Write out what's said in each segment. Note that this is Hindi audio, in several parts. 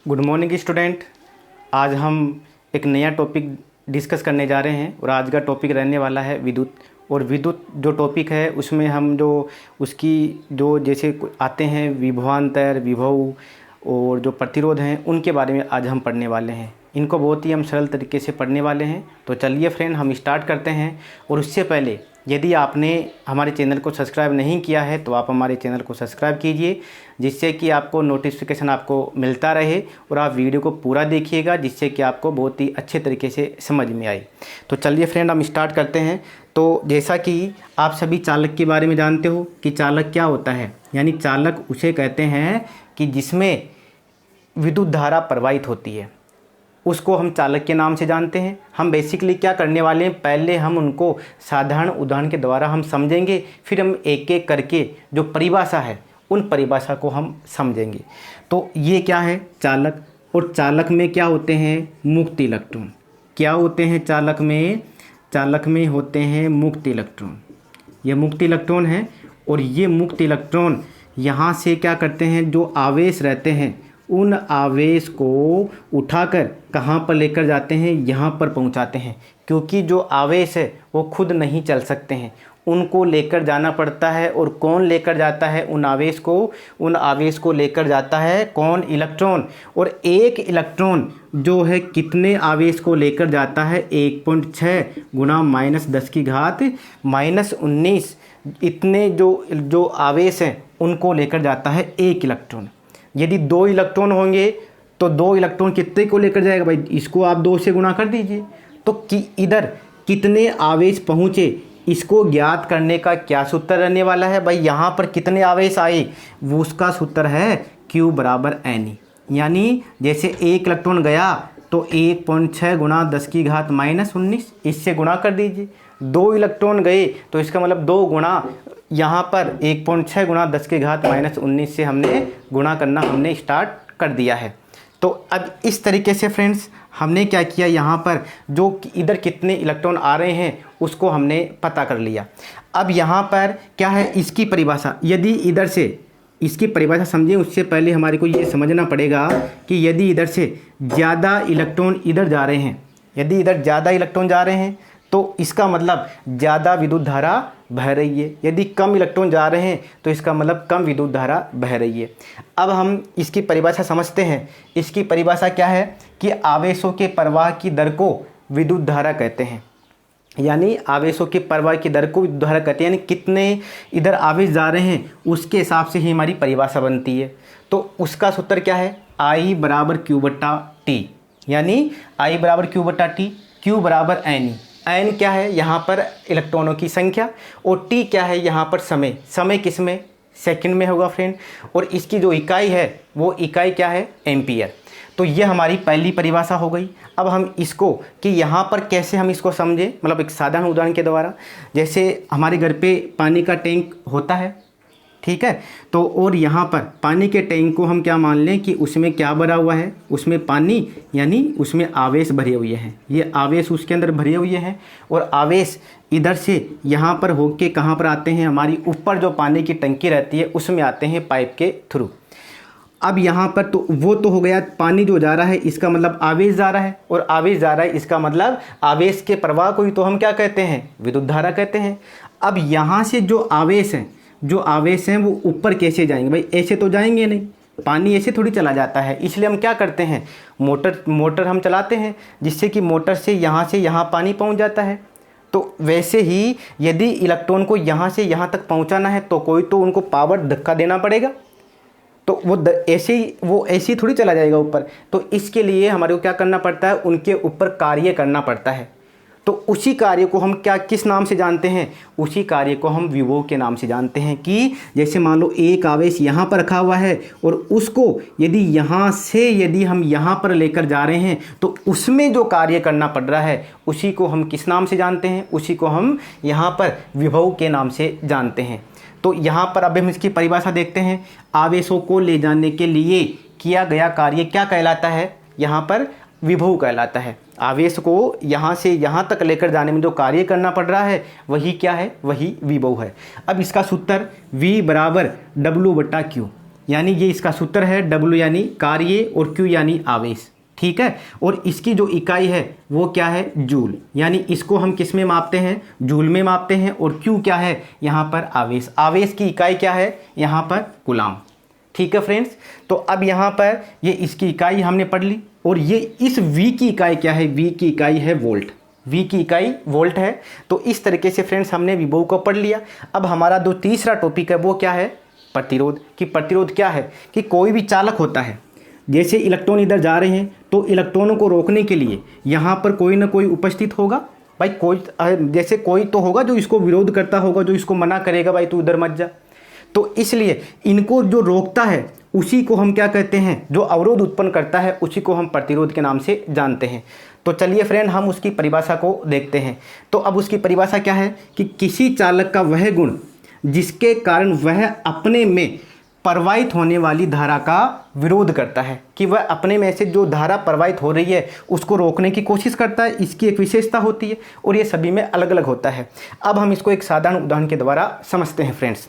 Good morning student. आज हम एक नया टॉपिक डिस्कस करने जा रहे हैं और आज का टॉपिक रहने वाला है विद्युत। और विद्युत जो टॉपिक है उसमें हम उसकी जैसे आते हैं विभवांतर, विभव और जो प्रतिरोध हैं उनके बारे में आज हम पढ़ने वाले हैं। इनको बहुत ही हम सरल तरीके से पढ़ने वाले हैं। तो चलिए फ्रेंड हम स्टार्ट करते हैं। और उससे पहले यदि आपने हमारे चैनल को सब्सक्राइब नहीं किया है तो आप हमारे चैनल को सब्सक्राइब कीजिए, जिससे कि आपको नोटिफिकेशन आपको मिलता रहे और आप वीडियो को पूरा देखिएगा, जिससे कि आपको बहुत ही अच्छे तरीके से समझ में आए। तो चलिए फ्रेंड हम स्टार्ट करते हैं। तो जैसा कि आप सभी चालक के बारे में जानते हो कि चालक क्या होता है, यानी चालक उसे कहते हैं कि जिसमें विद्युत धारा प्रवाहित होती है, उसको हम चालक के नाम से जानते हैं। हम बेसिकली क्या करने वाले हैं, पहले हम उनको साधारण उदाहरण के द्वारा हम समझेंगे, फिर हम एक एक करके जो परिभाषा है उन परिभाषा को हम समझेंगे। तो ये क्या है चालक, और चालक में क्या होते हैं मुक्त इलेक्ट्रॉन। क्या होते हैं चालक में? चालक में होते हैं मुक्त इलेक्ट्रॉन। ये मुक्त इलेक्ट्रॉन है और ये मुक्त इलेक्ट्रॉन यहाँ से क्या करते हैं, जो आवेश रहते हैं उन आवेश को उठाकर कहाँ पर लेकर जाते हैं, यहाँ पर पहुँचाते हैं। क्योंकि जो आवेश है वो खुद नहीं चल सकते हैं, उनको लेकर जाना पड़ता है। और कौन लेकर जाता है उन आवेश को? उन आवेश को लेकर जाता है कौन? इलेक्ट्रॉन। और एक इलेक्ट्रॉन जो है कितने आवेश को लेकर जाता है? 1.6 गुणा -10⁻⁻19 इतने जो आवेश हैं उनको लेकर जाता है एक इलेक्ट्रॉन। यदि 2 इलेक्ट्रॉन होंगे तो 2 इलेक्ट्रॉन कितने को लेकर जाएगा भाई? इसको आप 2 से गुणा कर दीजिए। तो कि इधर कितने आवेश पहुँचे इसको ज्ञात करने का क्या सूत्र रहने वाला है भाई? यहाँ पर कितने आवेश आए वो उसका सूत्र है Q = Ne। यानी जैसे 1 इलेक्ट्रॉन गया तो 1.6 गुणा 10⁻⁻19 इससे गुणा कर दीजिए। 2 इलेक्ट्रॉन गए तो इसका मतलब 2 गुणा, यहाँ पर 1.6 गुणा 10⁻⁻19 से हमने गुणा करना हमने स्टार्ट कर दिया है। तो अब इस तरीके से फ्रेंड्स हमने क्या किया, यहाँ पर जो इधर कितने इलेक्ट्रॉन आ रहे हैं उसको हमने पता कर लिया। अब यहाँ पर क्या है इसकी परिभाषा, यदि इधर से इसकी परिभाषा समझें उससे पहले हमारे को ये समझना पड़ेगा कि यदि इधर से ज़्यादा इलेक्ट्रॉन इधर जा रहे हैं, यदि इधर ज़्यादा इलेक्ट्रॉन जा रहे हैं तो इसका मतलब ज़्यादा विद्युत धारा बह रही है। यदि कम इलेक्ट्रॉन जा रहे हैं तो इसका मतलब कम विद्युत धारा बह रही है। अब हम इसकी परिभाषा समझते हैं। इसकी परिभाषा क्या है कि आवेशों के प्रवाह की दर को विद्युत धारा कहते हैं। यानी आवेशों के प्रवाह की दर को विद्युत धारा कहते हैं, यानी कितने इधर आवेश जा रहे हैं उसके हिसाब से ही हमारी परिभाषा बनती है। तो उसका सूत्र क्या है? I = Q/T। यानी I = Q/T, Q = Ne। n क्या है? यहाँ पर इलेक्ट्रॉनों की संख्या, और t क्या है? यहाँ पर समय। समय किस में? सेकंड में होगा फ्रेंड। और इसकी जो इकाई है वो इकाई क्या है? एम्पियर। तो ये हमारी पहली परिभाषा हो गई। अब हम इसको कि यहाँ पर कैसे हम इसको समझें, मतलब एक साधारण उदाहरण के द्वारा। जैसे हमारे घर पे पानी का टैंक होता है, ठीक है, तो और यहाँ पर पानी के टैंक को हम क्या मान लें कि उसमें क्या भरा हुआ है? उसमें पानी, यानी उसमें आवेश भरे हुए हैं। ये आवेश उसके अंदर भरे हुए हैं और आवेश इधर से यहाँ पर होके कहाँ पर आते हैं? हमारी ऊपर जो पानी की टंकी रहती है उसमें आते हैं पाइप के थ्रू। अब यहाँ पर तो वो तो हो गया, पानी जो जा रहा है इसका मतलब आवेश जा रहा है, और आवेश जा रहा है इसका मतलब आवेश के प्रवाह को ही तो हम क्या कहते हैं? विद्युत धारा कहते हैं। अब यहाँ से जो आवेश हैं वो ऊपर कैसे जाएंगे भाई? ऐसे तो जाएंगे नहीं, पानी ऐसे थोड़ी चला जाता है। इसलिए हम क्या करते हैं, मोटर हम चलाते हैं, जिससे कि मोटर से यहाँ पानी पहुँच जाता है। तो वैसे ही यदि इलेक्ट्रॉन को यहाँ से यहाँ तक पहुँचाना है तो कोई तो उनको पावर धक्का देना पड़ेगा, तो वो ऐसे ही थोड़ी चला जाएगा ऊपर। तो इसके लिए हमारे को क्या करना पड़ता है? उनके ऊपर कार्य करना पड़ता है। तो उसी कार्य को हम किस नाम से जानते हैं? उसी कार्य को हम विभव के नाम से जानते हैं। कि जैसे मान लो एक आवेश यहाँ पर रखा हुआ है और उसको यदि हम यहाँ पर लेकर जा रहे हैं तो उसमें जो कार्य करना पड़ रहा है उसी को हम किस नाम से जानते हैं? उसी को हम यहाँ पर विभव के नाम से जानते हैं। तो यहाँ पर अब हम इसकी परिभाषा देखते हैं। आवेशों को ले जाने के लिए किया गया कार्य क्या कहलाता है? यहाँ पर विभव कहलाता है। आवेश को यहाँ से यहाँ तक लेकर जाने में जो कार्य करना पड़ रहा है वही क्या है? वही विभव है। अब इसका सूत्र V = W/Q। यानी ये इसका सूत्र है, W यानी कार्य और Q यानी आवेश, ठीक है। और इसकी जो इकाई है वो क्या है, जूल, यानी इसको हम किस में मापते हैं, जूल में मापते हैं। और Q क्या है यहाँ पर, आवेश, आवेश की इकाई क्या है यहाँ पर, कूलाम, ठीक है फ्रेंड्स। तो अब यहाँ पर ये इसकी इकाई हमने पढ़ ली, और ये इस V की इकाई क्या है, V की इकाई है वोल्ट, V की इकाई वोल्ट है। तो इस तरीके से फ्रेंड्स हमने विभव को पढ़ लिया। अब हमारा जो तीसरा टॉपिक है वो क्या है, प्रतिरोध। कि प्रतिरोध क्या है, कि कोई भी चालक होता है, जैसे इलेक्ट्रॉन इधर जा रहे हैं तो इलेक्ट्रॉनों को रोकने के लिए यहाँ पर कोई ना कोई उपस्थित होगा भाई, कोई जैसे कोई तो होगा जो इसको विरोध करता होगा, जो इसको मना करेगा भाई तू उधर मत जा। तो इसलिए इनको जो रोकता है उसी को हम क्या कहते हैं, जो अवरोध उत्पन्न करता है उसी को हम प्रतिरोध के नाम से जानते हैं। तो चलिए फ्रेंड हम उसकी परिभाषा को देखते हैं। तो अब उसकी परिभाषा क्या है कि किसी चालक का वह गुण जिसके कारण वह अपने में प्रवाहित होने वाली धारा का विरोध करता है, कि वह अपने में से जो धारा प्रवाहित हो रही है उसको रोकने की कोशिश करता है। इसकी एक विशेषता होती है और ये सभी में अलग अलग होता है। अब हम इसको एक साधारण उदाहरण के द्वारा समझते हैं फ्रेंड्स।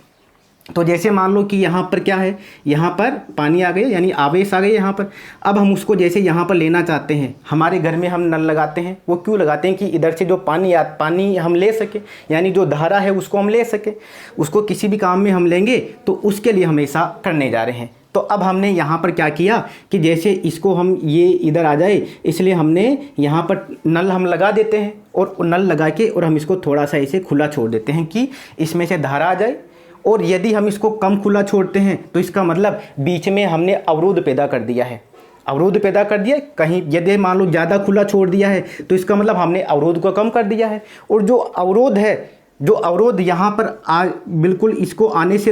तो जैसे मान लो कि यहाँ पर क्या है, यहाँ पर पानी आ गया, यानी आवेश आ गई यहाँ पर। अब हम उसको जैसे यहाँ पर लेना चाहते हैं, हमारे घर में हम नल लगाते हैं, वो क्यों लगाते हैं कि इधर से जो पानी हम ले सके, यानी जो धारा है उसको हम ले सके। उसको किसी भी काम में हम लेंगे तो उसके लिए हम ऐसा करने जा रहे हैं। तो अब हमने यहाँ पर क्या किया कि जैसे इसको हम ये इधर आ जाए, इसलिए हमने यहाँ पर नल हम लगा देते हैं, और नल लगा के और हम इसको थोड़ा सा ऐसे खुला छोड़ देते हैं कि इसमें से धारा आ जाए। और यदि हम इसको कम खुला छोड़ते हैं तो इसका मतलब बीच में हमने अवरोध पैदा कर दिया है, अवरोध पैदा कर दिया। कहीं यदि मान लो ज़्यादा खुला छोड़ दिया है तो इसका मतलब हमने अवरोध को कम कर दिया है। और जो अवरोध है, जो अवरोध यहाँ पर बिल्कुल इसको आने से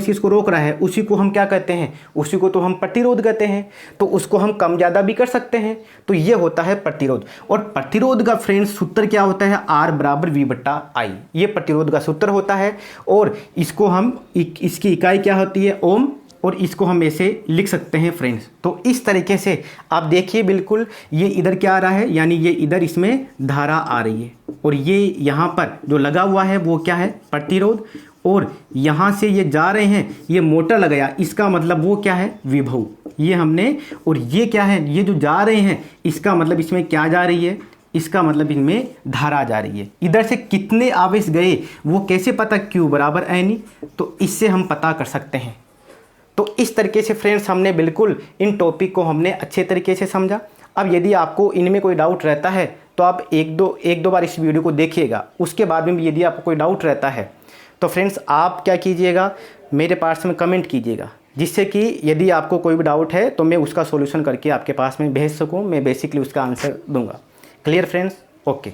इसको रोक रहा है, उसी को हम क्या कहते हैं, उसी को तो हम प्रतिरोध कहते हैं। तो उसको हम कम ज़्यादा भी कर सकते हैं। तो ये होता है प्रतिरोध। और प्रतिरोध का फ्रेंड्स सूत्र क्या होता है, R बराबर V/I, ये प्रतिरोध का सूत्र होता है। और इसको हम इसकी इकाई क्या होती है, ओम, और इसको हम ऐसे लिख सकते हैं फ्रेंड्स। तो इस तरीके से आप देखिए, बिल्कुल ये इधर क्या आ रहा है, यानी ये इधर इसमें धारा आ रही है, और ये यहाँ पर जो लगा हुआ है वो क्या है, प्रतिरोध। और यहाँ से ये जा रहे हैं, ये मोटर लगाया, इसका मतलब वो क्या है, विभव, ये हमने। और ये क्या है, ये जो जा रहे हैं इसका मतलब इसमें क्या जा रही है, इसका मतलब इनमें धारा जा रही है। इधर से कितने आवेश गए वो कैसे पता, Q बराबर N, तो इससे हम पता कर सकते हैं। तो इस तरीके से फ्रेंड्स हमने बिल्कुल इन टॉपिक को हमने अच्छे तरीके से समझा। अब यदि आपको इनमें कोई डाउट रहता है तो आप एक दो बार इस वीडियो को देखिएगा। उसके बाद में भी यदि आपको कोई डाउट रहता है तो फ्रेंड्स आप क्या कीजिएगा, मेरे पास में कमेंट कीजिएगा, जिससे कि यदि आपको कोई भी डाउट है तो मैं उसका सॉल्यूशन करके आपके पास में भेज सकूं। मैं बेसिकली उसका आंसर दूंगा। Clear friends, okay.